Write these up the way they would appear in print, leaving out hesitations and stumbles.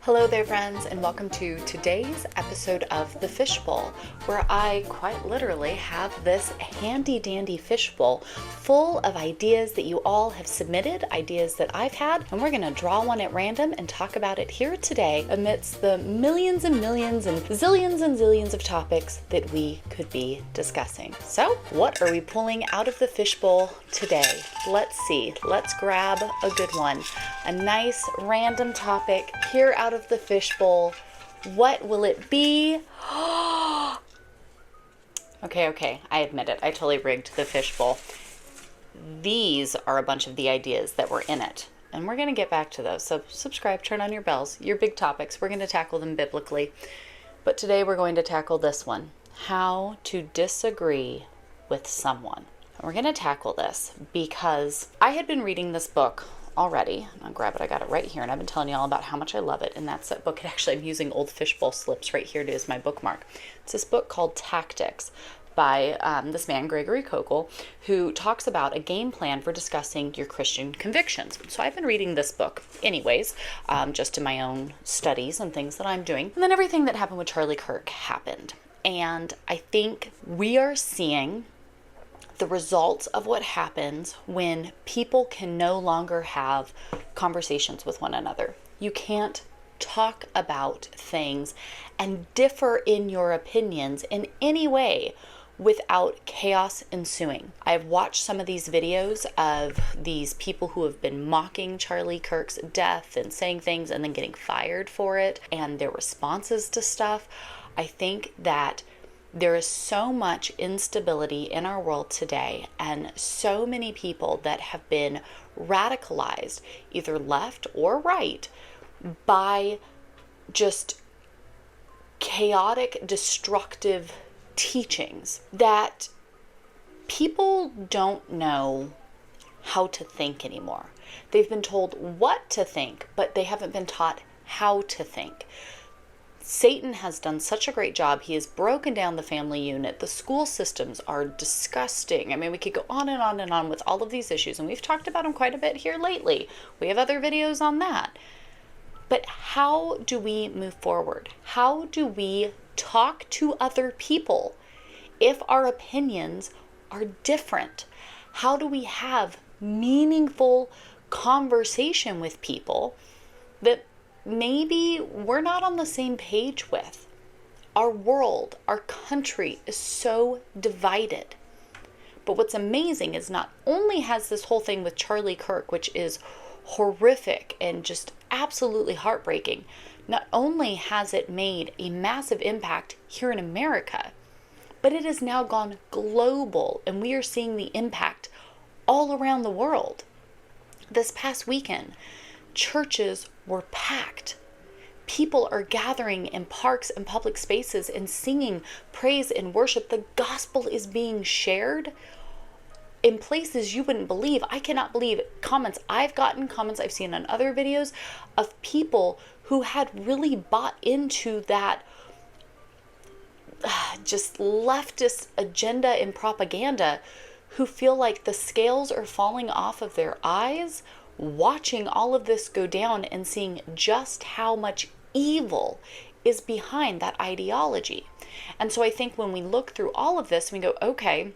Hello there, friends, and welcome to today's episode of the Fishbowl, where I quite literally have this handy-dandy fishbowl full of ideas that you all have submitted, ideas that I've had, and we're going to draw one at random and talk about it here today amidst the millions and millions and zillions of topics that we could be discussing. So, what are we pulling out of the fishbowl today? Let's see. Let's grab a good one. A nice random topic here out of the fishbowl. What will it be? Okay, I admit it. I totally rigged the fishbowl. These are a bunch of the ideas that were in it, and we're going to get back to those. So subscribe, turn on your bells. Your big topics, we're going to tackle them biblically. But today we're going to tackle this one: how to disagree with someone. And we're going to tackle this because I had been reading this book already. I'll grab it. I got it right here, and I've been telling you all about how much I love it. And that's that book. Actually, I'm using old fishbowl slips right here as my bookmark. It's this book called Tactics by this man, Gregory Koukl, who talks about a game plan for discussing your Christian convictions. So I've been reading this book anyways, just in my own studies and things that I'm doing. And then everything that happened with Charlie Kirk happened. And I think we are seeing the results of what happens when people can no longer have conversations with one another. You can't talk about things and differ in your opinions in any way without chaos ensuing. I've watched some of these videos of these people who have been mocking Charlie Kirk's death and saying things and then getting fired for it, and their responses to stuff. I think that there is so much instability in our world today, and so many people that have been radicalized, either left or right, by just chaotic, destructive teachings, that people don't know how to think anymore. They've been told what to think, but they haven't been taught how to think. Satan has done such a great job. He has broken down the family unit. The school systems are disgusting. I mean, we could go on and on and on with all of these issues, and we've talked about them quite a bit here lately. We have other videos on that. But how do we move forward? How do we talk to other people if our opinions are different? How do we have meaningful conversation with people that maybe we're not on the same page with? Our world, our country is so divided. But what's amazing is not only has this whole thing with Charlie Kirk, which is horrific and just absolutely heartbreaking, not only has it made a massive impact here in America, but it has now gone global, and we are seeing the impact all around the world. This past weekend, churches were packed. People are gathering in parks and public spaces and singing praise and worship. The gospel is being shared in places you wouldn't believe. I cannot believe comments I've gotten, comments I've seen on other videos of people who had really bought into that just leftist agenda and propaganda, who feel like the scales are falling off of their eyes watching all of this go down and seeing just how much evil is behind that ideology. And so I think when we look through all of this, we go, okay,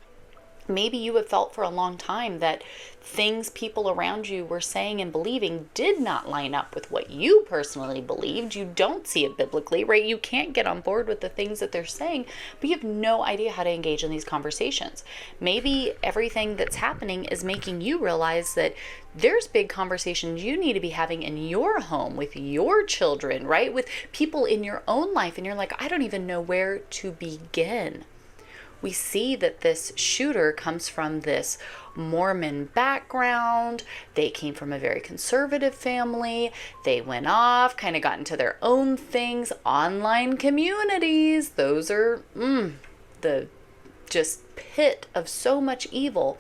maybe you have felt for a long time that things people around you were saying and believing did not line up with what you personally believed. You don't see it biblically, right? You can't get on board with the things that they're saying, but you have no idea how to engage in these conversations. Maybe everything that's happening is making you realize that there's big conversations you need to be having in your home with your children, right? With people in your own life, and you're like, I don't even know where to begin. We see that this shooter comes from this Mormon background. They came from a very conservative family. They went off, kind of got into their own things. Online communities, those are the just pit of so much evil.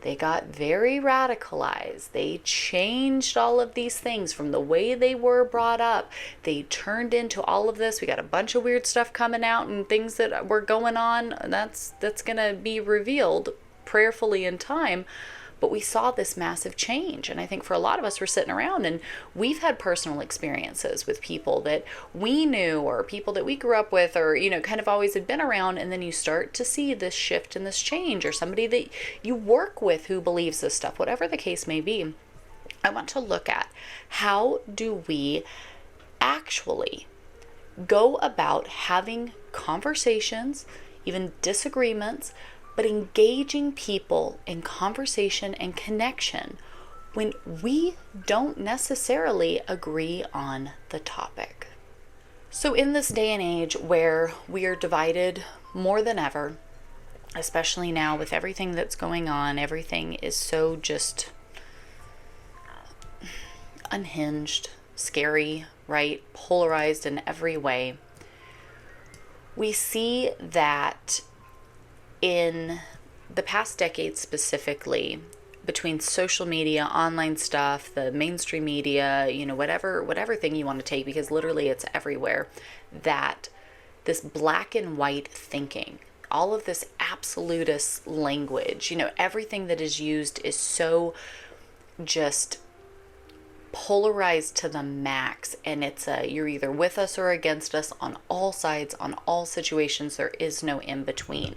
They got very radicalized. They changed all of these things from the way they were brought up. They turned into all of this. We got a bunch of weird stuff coming out and things that were going on. That's going to be revealed prayerfully in time. but we saw this massive change. And I think for a lot of us, we're sitting around and we've had personal experiences with people that we knew or people that we grew up with or, kind of always had been around. And then you start to see this shift and this change, or somebody that you work with who believes this stuff, whatever the case may be. I want to look at how do we actually go about having conversations, even disagreements, but engaging people in conversation and connection when we don't necessarily agree on the topic. So in this day and age where we are divided more than ever, especially now with everything that's going on, everything is so just unhinged, scary, right? Polarized in every way. We see that in the past decade specifically, between social media, online stuff, the mainstream media, whatever thing you want to take, because literally it's everywhere, that this black and white thinking, all of this absolutist language, everything that is used is so just polarized to the max, and it's you're either with us or against us on all sides, on all situations. There is no in between.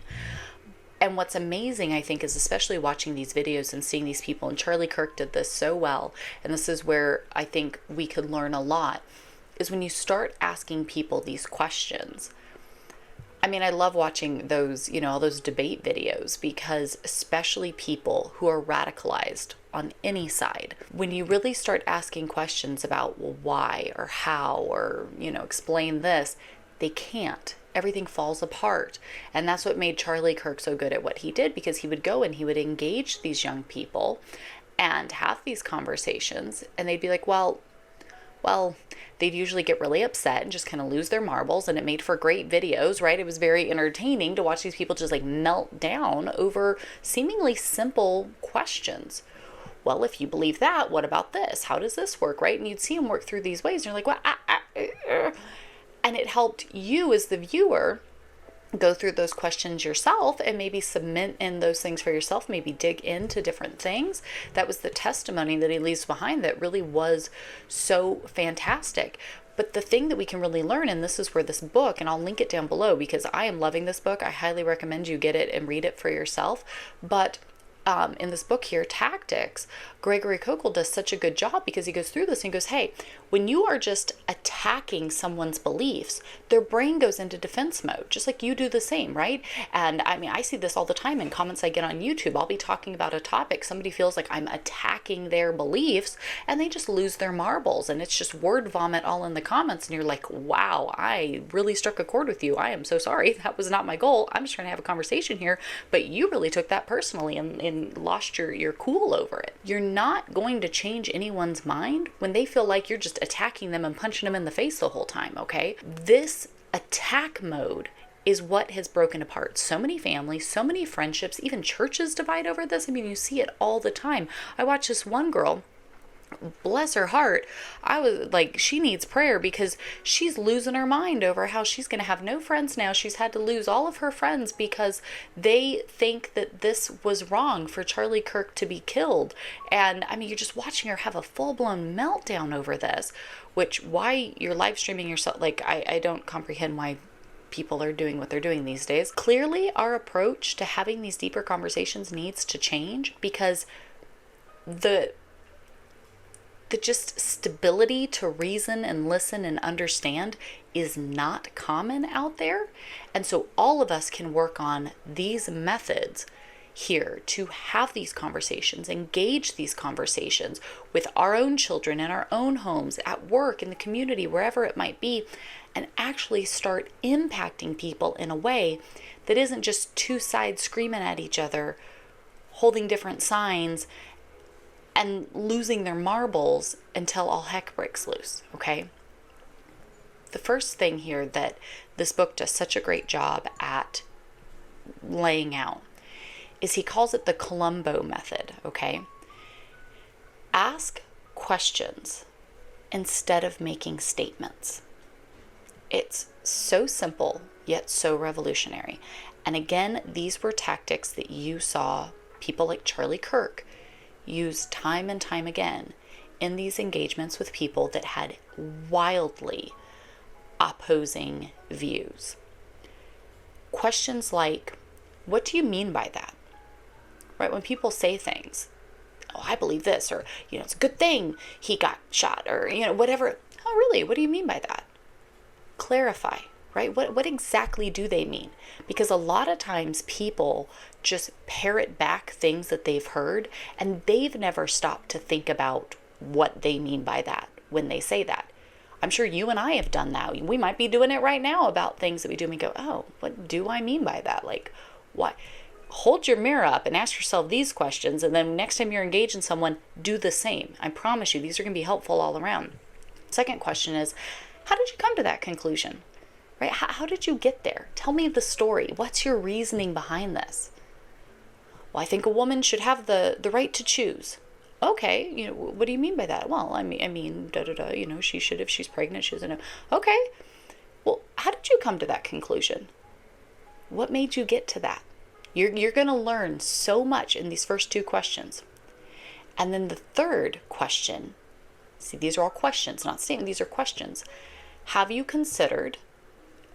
And what's amazing, I think, is especially watching these videos and seeing these people, and Charlie Kirk did this so well, and this is where I think we could learn a lot, is when you start asking people these questions. I mean, I love watching those, all those debate videos, because especially people who are radicalized on any side, when you really start asking questions about, well, why or how, or, explain this, they can't. Everything falls apart. And that's what made Charlie Kirk so good at what he did, because he would go and he would engage these young people and have these conversations, and they'd be like, well, they'd usually get really upset and just kind of lose their marbles, and it made for great videos, right? It was very entertaining to watch these people just like melt down over seemingly simple questions. Well, if you believe that, what about this? How does this work, right? And you'd see them work through these ways, and you're like, well, and it helped you as the viewer go through those questions yourself and maybe submit in those things for yourself, maybe dig into different things. That was the testimony that he leaves behind that really was so fantastic. But the thing that we can really learn, and this is where this book, and I'll link it down below because I am loving this book. I highly recommend you get it and read it for yourself. But in this book here, Tactics, Gregory Koukl does such a good job, because he goes through this and goes, hey, when you are just attacking someone's beliefs, their brain goes into defense mode, just like you do the same, right? And I mean, I see this all the time in comments I get on YouTube. I'll be talking about a topic, somebody feels like I'm attacking their beliefs, and they just lose their marbles, and it's just word vomit all in the comments, and you're like, wow, I really struck a chord with you. I am so sorry. That was not my goal. I'm just trying to have a conversation here, but you really took that personally and lost your cool over it. You're not going to change anyone's mind when they feel like you're just attacking them and punching them in the face the whole time, okay? This attack mode is what has broken apart so many families, so many friendships, even churches divide over this. I mean, you see it all the time. I watched this one girl, bless her heart, I was like, she needs prayer, because she's losing her mind over how she's going to have no friends now. She's had to lose all of her friends because they think that this was wrong for Charlie Kirk to be killed. And I mean, you're just watching her have a full-blown meltdown over this, which why you're live streaming yourself, like I don't comprehend why people are doing what they're doing these days. Clearly, our approach to having these deeper conversations needs to change, because the just stability to reason and listen and understand is not common out there. And so all of us can work on these methods here to have these conversations, engage these conversations with our own children in our own homes, at work, in the community, wherever it might be, and actually start impacting people in a way that isn't just two sides screaming at each other, holding different signs, and losing their marbles until all heck breaks loose, okay? The first thing here that this book does such a great job at laying out is he calls it the Columbo Method, okay? Ask questions instead of making statements. It's so simple, yet so revolutionary. And again, these were tactics that you saw people like Charlie Kirk used time and time again in these engagements with people that had wildly opposing views. Questions like, what do you mean by that? Right? When people say things, oh, I believe this, or, it's a good thing he got shot, or, whatever. Oh, really? What do you mean by that? Clarify, right? What exactly do they mean? Because a lot of times people just parrot back things that they've heard, and they've never stopped to think about what they mean by that when they say that. I'm sure you and I have done that. We might be doing it right now about things that we do, and we go, oh, what do I mean by that? Like, what? Hold your mirror up and ask yourself these questions, and then next time you're engaged in someone, do the same. I promise you, these are going to be helpful all around. Second question is, how did you come to that conclusion? Right? How did you get there? Tell me the story. What's your reasoning behind this? Well, I think a woman should have the right to choose. Okay, what do you mean by that? Well, I mean, she should, if she's pregnant, she doesn't know. Okay, well, how did you come to that conclusion? What made you get to that? You're going to learn so much in these first two questions. And then the third question, see, these are all questions, not statements, these are questions. Have you considered,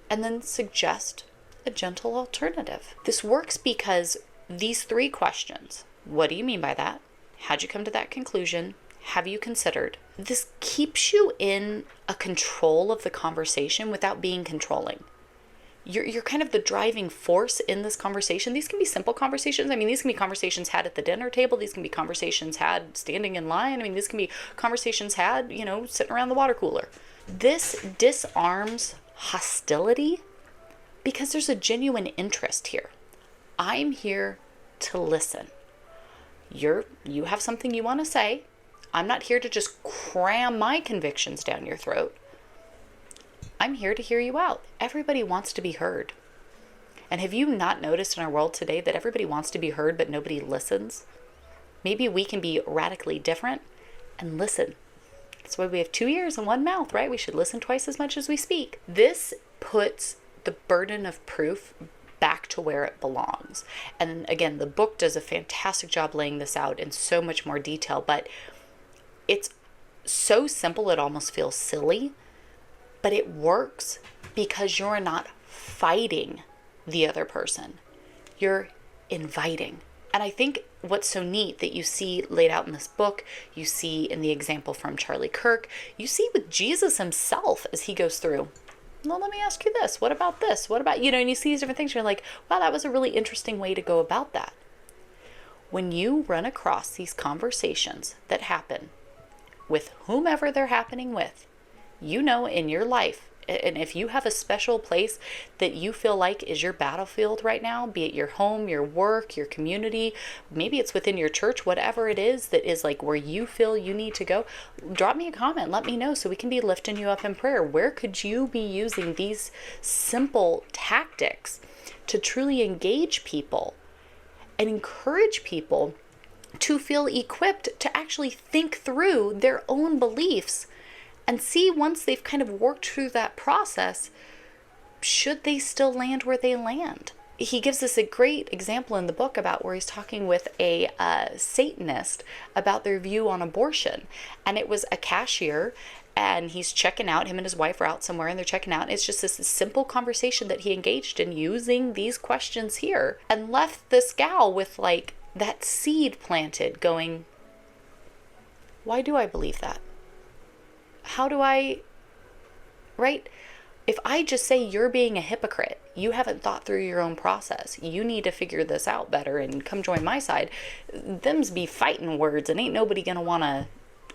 and then suggest a gentle alternative. This works because these three questions, what do you mean by that? How'd you come to that conclusion? Have you considered? This keeps you in a control of the conversation without being controlling. You're kind of the driving force in this conversation. These can be simple conversations. I mean, these can be conversations had at the dinner table. These can be conversations had standing in line. I mean, these can be conversations had, sitting around the water cooler. This disarms hostility because there's a genuine interest here. I'm here to listen. You have something you want to say. I'm not here to just cram my convictions down your throat. I'm here to hear you out. Everybody wants to be heard. And have you not noticed in our world today that everybody wants to be heard, but nobody listens? Maybe we can be radically different and listen. That's why we have 2 ears and 1 mouth, right? We should listen twice as much as we speak. This puts the burden of proof back to where it belongs. And again, the book does a fantastic job laying this out in so much more detail, but it's so simple it almost feels silly. But it works because you're not fighting the other person. You're inviting. And I think what's so neat that you see laid out in this book, you see in the example from Charlie Kirk, you see with Jesus himself as he goes through, well, let me ask you this. What about this? What about, and you see these different things. You're like, wow, that was a really interesting way to go about that. When you run across these conversations that happen with whomever they're happening with, in your life, and if you have a special place that you feel like is your battlefield right now, be it your home, your work, your community, maybe it's within your church, whatever it is that is like where you feel you need to go, drop me a comment, let me know so we can be lifting you up in prayer. Where could you be using these simple tactics to truly engage people and encourage people to feel equipped to actually think through their own beliefs and see, once they've kind of worked through that process, should they still land where they land? He gives us a great example in the book about where he's talking with a Satanist about their view on abortion. And it was a cashier, and he's checking out. Him and his wife are out somewhere, and they're checking out. It's just this simple conversation that he engaged in using these questions here, and left this gal with like that seed planted going, why do I believe that? How do I, right? If I just say you're being a hypocrite, you haven't thought through your own process. You need to figure this out better and come join my side. Them's be fighting words, and ain't nobody going to want to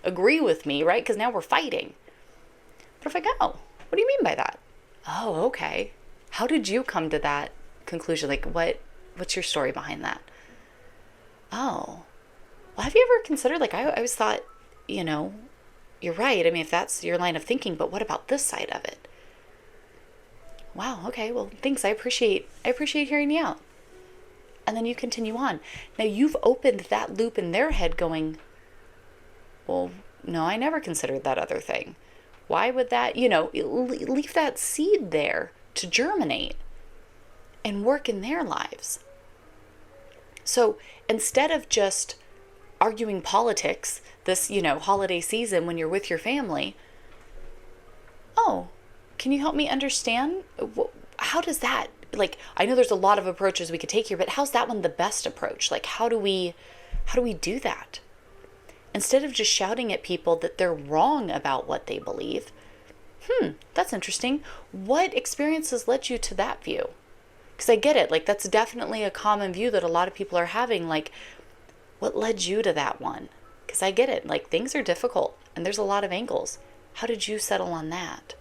agree with me, right? Because now we're fighting. But if I go, what do you mean by that? Oh, okay. How did you come to that conclusion? Like, what's your story behind that? Oh, well, have you ever considered, like, I always thought, you're right. I mean, if that's your line of thinking, but what about this side of it? Wow. Okay. Well, thanks. I appreciate hearing you out. And then you continue on. Now you've opened that loop in their head going, well, no, I never considered that other thing. Why would that, leave that seed there to germinate and work in their lives. So instead of just arguing politics this, holiday season when you're with your family. Oh, can you help me understand? How does that, I know there's a lot of approaches we could take here, but how's that one the best approach? How do we do that? Instead of just shouting at people that they're wrong about what they believe, that's interesting. What experiences led you to that view? Because I get it. That's definitely a common view that a lot of people are having. What led you to that one? Because I get it. Things are difficult and there's a lot of angles. How did you settle on that?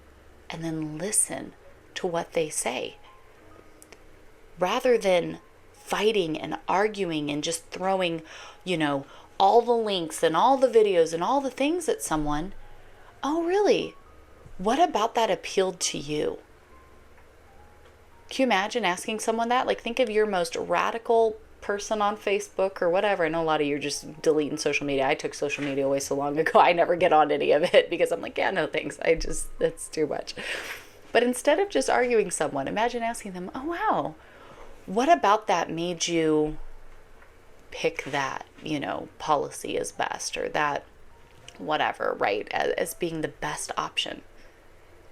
And then listen to what they say. Rather than fighting and arguing and just throwing, all the links and all the videos and all the things at someone. Oh, really? What about that appealed to you? Can you imagine asking someone that? Think of your most radical person on Facebook or whatever. I know a lot of you are just deleting social media. I took social media away so long ago. I never get on any of it because I'm yeah, no thanks. It's too much. But instead of just arguing someone, imagine asking them, oh, wow, what about that made you pick that, policy as best, or that whatever, right, as being the best option?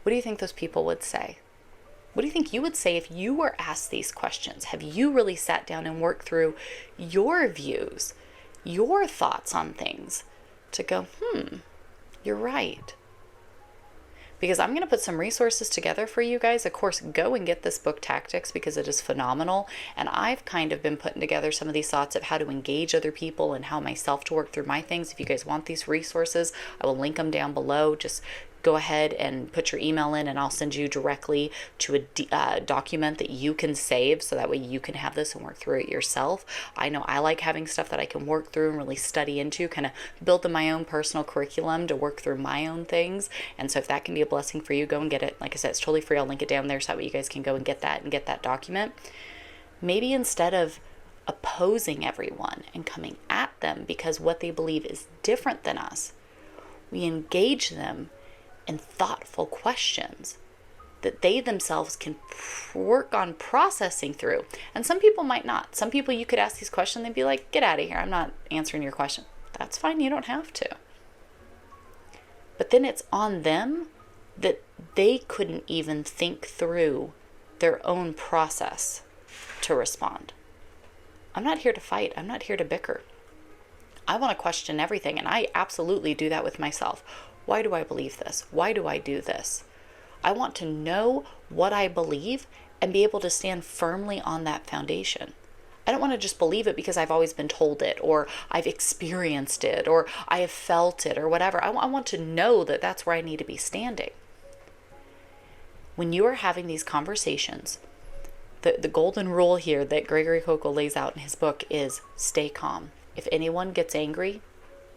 What do you think those people would say? What do you think you would say if you were asked these questions? Have you really sat down and worked through your views, your thoughts on things to go, you're right? Because I'm going to put some resources together for you guys. Of course, go and get this book, Tactics, because it is phenomenal. And I've kind of been putting together some of these thoughts of how to engage other people and how myself to work through my things. If you guys want these resources, I will link them down below. Just go ahead and put your email in and I'll send you directly to a document that you can save, so that way you can have this and work through it yourself. I know I like having stuff that I can work through and really study into, kind of build my own personal curriculum to work through my own things. And so if that can be a blessing for you, go and get it. Like I said, it's totally free. I'll link it down there so that way you guys can go and get that document. Maybe instead of opposing everyone and coming at them because what they believe is different than us, we engage them in thoughtful questions that they themselves can work on processing through. And some people might not. Some people you could ask these questions, they'd be like, get out of here, I'm not answering your question. That's fine, you don't have to. But then it's on them that they couldn't even think through their own process to respond. I'm not here to fight. I'm not here to bicker. I want to question everything, and I absolutely do that with myself. Why do I believe this? Why do I do this? I want to know what I believe and be able to stand firmly on that foundation. I don't want to just believe it because I've always been told it, or I've experienced it, or I have felt it, or whatever. I want to know that that's where I need to be standing. When you are having these conversations, the golden rule here that Gregory Koukl lays out in his book is stay calm. If anyone gets angry,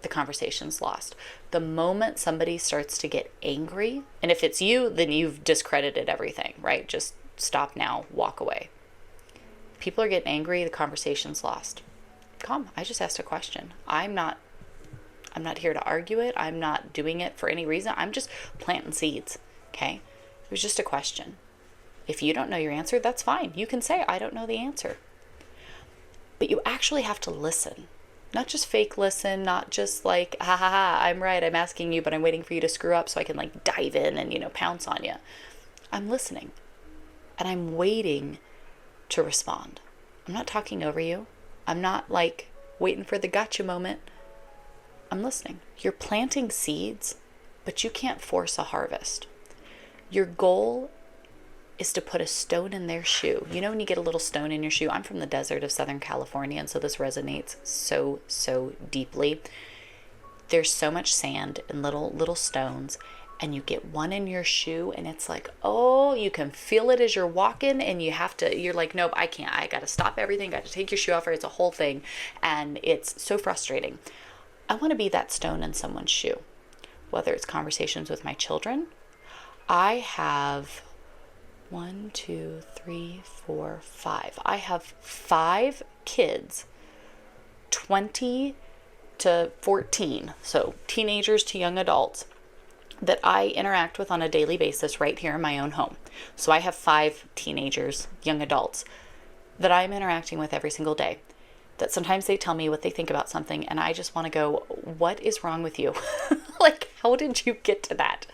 the conversation's lost. The moment somebody starts to get angry, and if it's you, then you've discredited everything, right? Just stop now, walk away. People are getting angry, the conversation's lost. Calm. I just asked a question. I'm not here to argue it. I'm not doing it for any reason. I'm just planting seeds, okay? It was just a question. If you don't know your answer, that's fine. You can say, I don't know the answer. But you actually have to listen. Not just fake listen, not just ha ha ha, I'm right, I'm asking you, but I'm waiting for you to screw up so I can dive in and, pounce on you. I'm listening. And I'm waiting to respond. I'm not talking over you. I'm not waiting for the gotcha moment. I'm listening. You're planting seeds, but you can't force a harvest. Your goal is to put a stone in their shoe. You know when you get a little stone in your shoe? I'm from the desert of Southern California, and so this resonates so deeply. There's so much sand and little stones, and you get one in your shoe, and it's oh, you can feel it as you're walking, and you're like, nope, I can't. I got to stop everything. Got to take your shoe off, or it's a whole thing, and it's so frustrating. I want to be that stone in someone's shoe, whether it's conversations with my children. I have 1, 2, 3, 4, 5. I have 5 kids, 20 to 14, so teenagers to young adults, that I interact with on a daily basis right here in my own home. So I have 5 teenagers, young adults, that I'm interacting with every single day. that sometimes they tell me what they think about something, and I just want to go, what is wrong with you? Like, how did you get to that?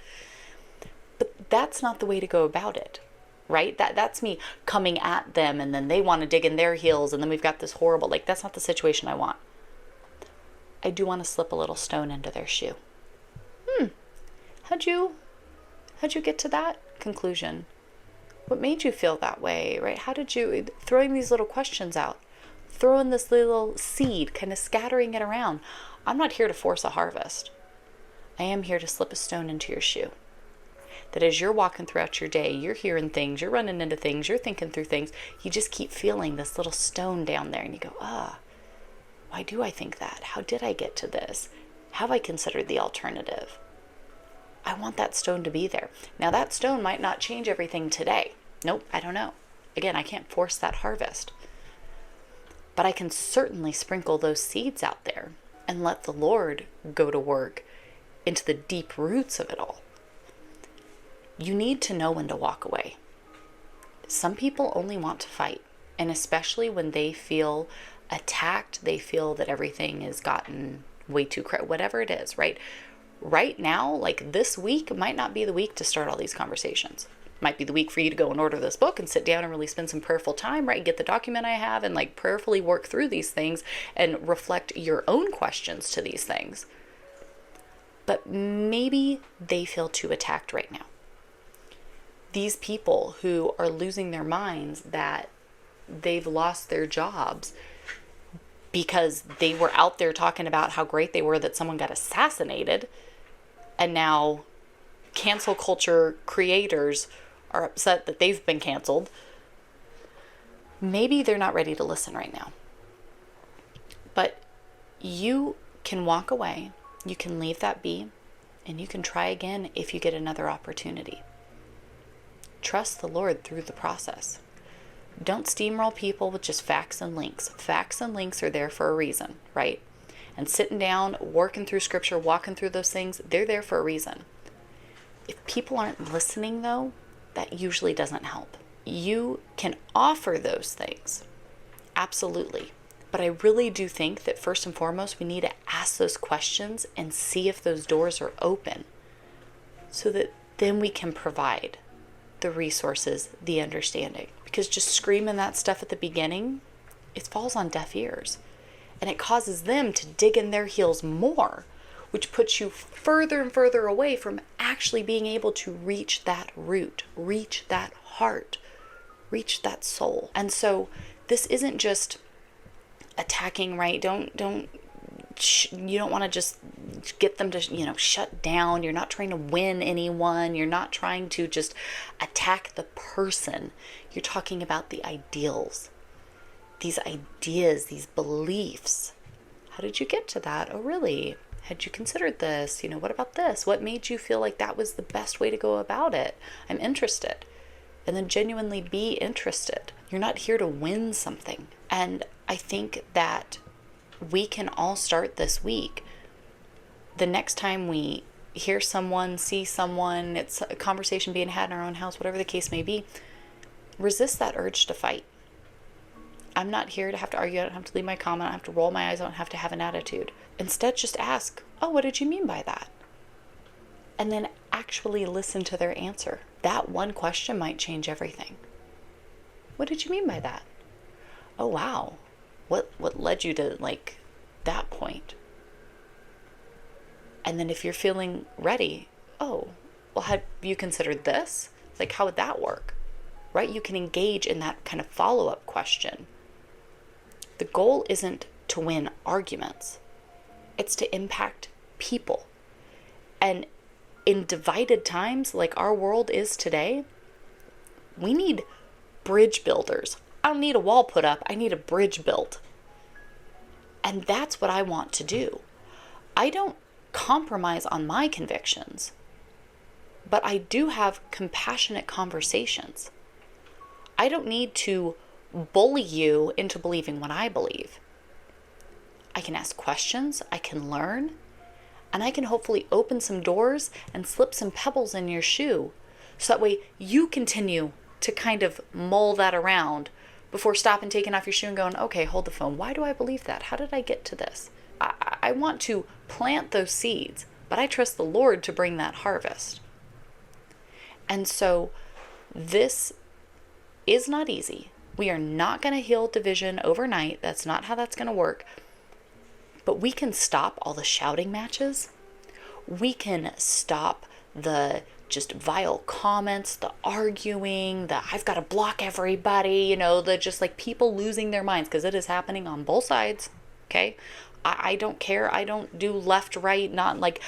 But that's not the way to go about it, right? That's me coming at them, and then they want to dig in their heels, and then we've got this horrible, like, that's not the situation I want. I do want to slip a little stone into their shoe. How'd you get to that conclusion? What made you feel that way, right? How did you, throwing these little questions out, throwing this little seed, kind of scattering it around. I'm not here to force a harvest. I am here to slip a stone into your shoe. That as you're walking throughout your day, you're hearing things, you're running into things, you're thinking through things, you just keep feeling this little stone down there, and you go, why do I think that? How did I get to this? Have I considered the alternative? I want that stone to be there. Now, that stone might not change everything today. Nope, I don't know. Again, I can't force that harvest. But I can certainly sprinkle those seeds out there and let the Lord go to work into the deep roots of it all. You need to know when to walk away. Some people only want to fight, and especially when they feel attacked, they feel that everything has gotten way too whatever it is, right? Right now, like this week might not be the week to start all these conversations. Might be the week for you to go and order this book and sit down and really spend some prayerful time, right? Get the document I have and like prayerfully work through these things and reflect your own questions to these things. But maybe they feel too attacked right now. These people who are losing their minds that they've lost their jobs because they were out there talking about how great they were that someone got assassinated, and now cancel culture creators are upset that they've been canceled. Maybe they're not ready to listen right now. But you can walk away, you can leave that be, and you can try again if you get another opportunity. Trust the Lord through the process. Don't steamroll people with just facts and links. Facts and links are there for a reason, right? And sitting down, working through scripture, walking through those things, they're there for a reason. If people aren't listening, though, that usually doesn't help. You can offer those things, absolutely. But I really do think that first and foremost, we need to ask those questions and see if those doors are open so that then we can provide the resources, the understanding. Because just screaming that stuff at the beginning, it falls on deaf ears. And it causes them to dig in their heels more, which puts you further and further away from actually being able to reach that root, reach that heart, reach that soul. And so this isn't just attacking, right? You don't want to just get them to, shut down. You're not trying to win anyone. You're not trying to just attack the person. You're talking about the ideals, these ideas, these beliefs. How did you get to that? Oh, really? Had you considered this? What about this? What made you feel like that was the best way to go about it? I'm interested. And then genuinely be interested. You're not here to win something. And I think that we can all start this week. The next time we hear someone, see someone, it's a conversation being had in our own house, whatever the case may be, resist that urge to fight. I'm not here to have to argue. I don't have to leave my comment. I don't have to roll my eyes. I don't have to have an attitude. Instead, just ask, oh, what did you mean by that? And then actually listen to their answer. That one question might change everything. What did you mean by that? Oh, wow. What led you to that point? And then if you're feeling ready, oh, well, have you considered this? How would that work? Right? You can engage in that kind of follow-up question. The goal isn't to win arguments. It's to impact people. And in divided times like our world is today, we need bridge builders. I don't need a wall put up. I need a bridge built. And that's what I want to do. I don't compromise on my convictions, but I do have compassionate conversations. I don't need to bully you into believing what I believe. I can ask questions, I can learn, and I can hopefully open some doors and slip some pebbles in your shoe so that way you continue to kind of mull that around before stopping, taking off your shoe and going, okay, hold the phone. Why do I believe that? How did I get to this? I want to plant those seeds, but I trust the Lord to bring that harvest. And so this is not easy. We are not going to heal division overnight. That's not how that's going to work. But we can stop all the shouting matches. We can stop the just vile comments, the arguing, the I've got to block everybody, the just like people losing their minds, because it is happening on both sides. Okay. I don't care. I don't do left, right, not like,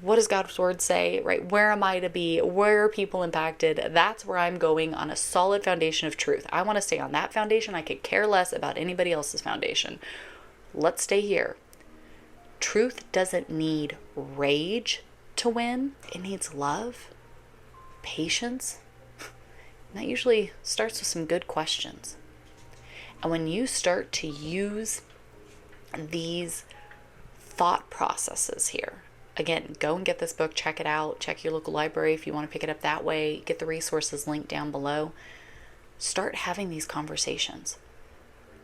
what does God's word say, right? Where am I to be? Where are people impacted? That's where I'm going, on a solid foundation of truth. I want to stay on that foundation. I could care less about anybody else's foundation. Let's stay here. Truth doesn't need rage to win. It needs love, patience. And that usually starts with some good questions. And when you start to use these thought processes here, again, go and get this book, check it out, check your local library if you want to pick it up that way, get the resources linked down below. Start having these conversations.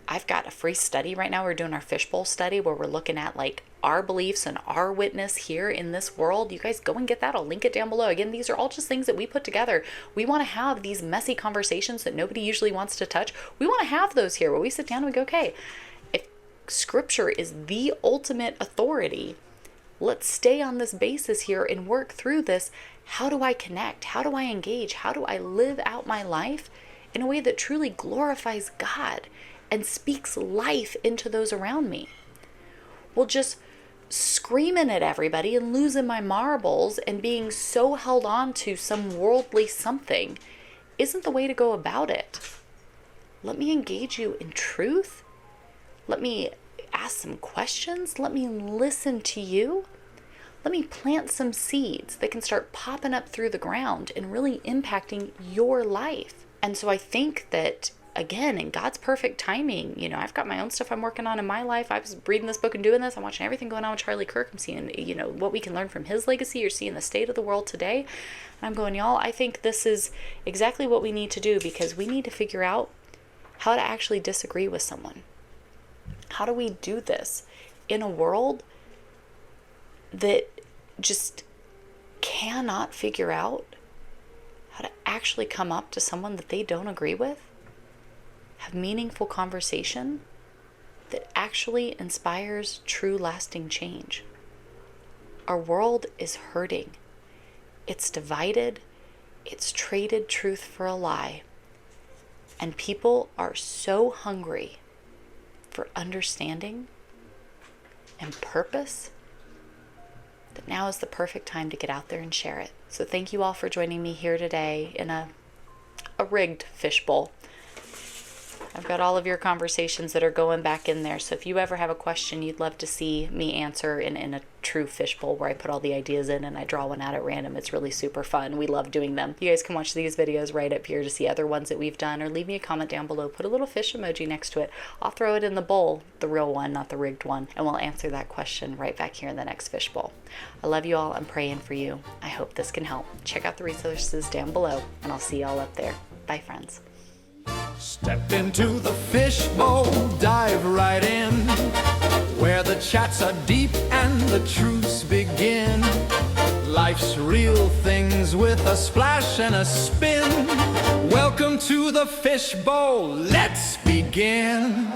I've got a free study right now. We're doing our Fishbowl study where we're looking at like our beliefs and our witness here in this world. You guys go and get that. I'll link it down below. Again, these are all just things that we put together. We want to have these messy conversations that nobody usually wants to touch. We want to have those here where we sit down and we go, okay, if scripture is the ultimate authority, let's stay on this basis here and work through this. How do I connect? How do I engage? How do I live out my life in a way that truly glorifies God and speaks life into those around me? Well, just screaming at everybody and losing my marbles and being so held on to some worldly something isn't the way to go about it. Let me engage you in truth. Let me ask some questions. Let me listen to you. Let me plant some seeds that can start popping up through the ground and really impacting your life. And so I think that, again, in God's perfect timing, I've got my own stuff I'm working on in my life. I was reading this book and doing this. I'm watching everything going on with Charlie Kirk. I'm seeing, what we can learn from his legacy. You're seeing the state of the world today. And I'm going, y'all, I think this is exactly what we need to do, because we need to figure out how to actually disagree with someone. How do we do this in a world that just cannot figure out how to actually come up to someone that they don't agree with? Have meaningful conversation that actually inspires true lasting change. Our world is hurting. It's divided. It's traded truth for a lie. And people are so hungry for understanding and purpose that now is the perfect time to get out there and share it. So thank you all for joining me here today in a rigged fishbowl. I've got all of your conversations that are going back in there. So if you ever have a question you'd love to see me answer in a true fishbowl where I put all the ideas in and I draw one out at random, it's really super fun. We love doing them. You guys can watch these videos right up here to see other ones that we've done, or leave me a comment down below. Put a little fish emoji next to it. I'll throw it in the bowl, the real one, not the rigged one, and we'll answer that question right back here in the next fishbowl. I love you all. I'm praying for you. I hope this can help. Check out the resources down below, and I'll see y'all up there. Bye, friends. Step into the fishbowl, dive right in, where the chats are deep and the truths begin. Life's real things with a splash and a spin. Welcome to the fishbowl, let's begin.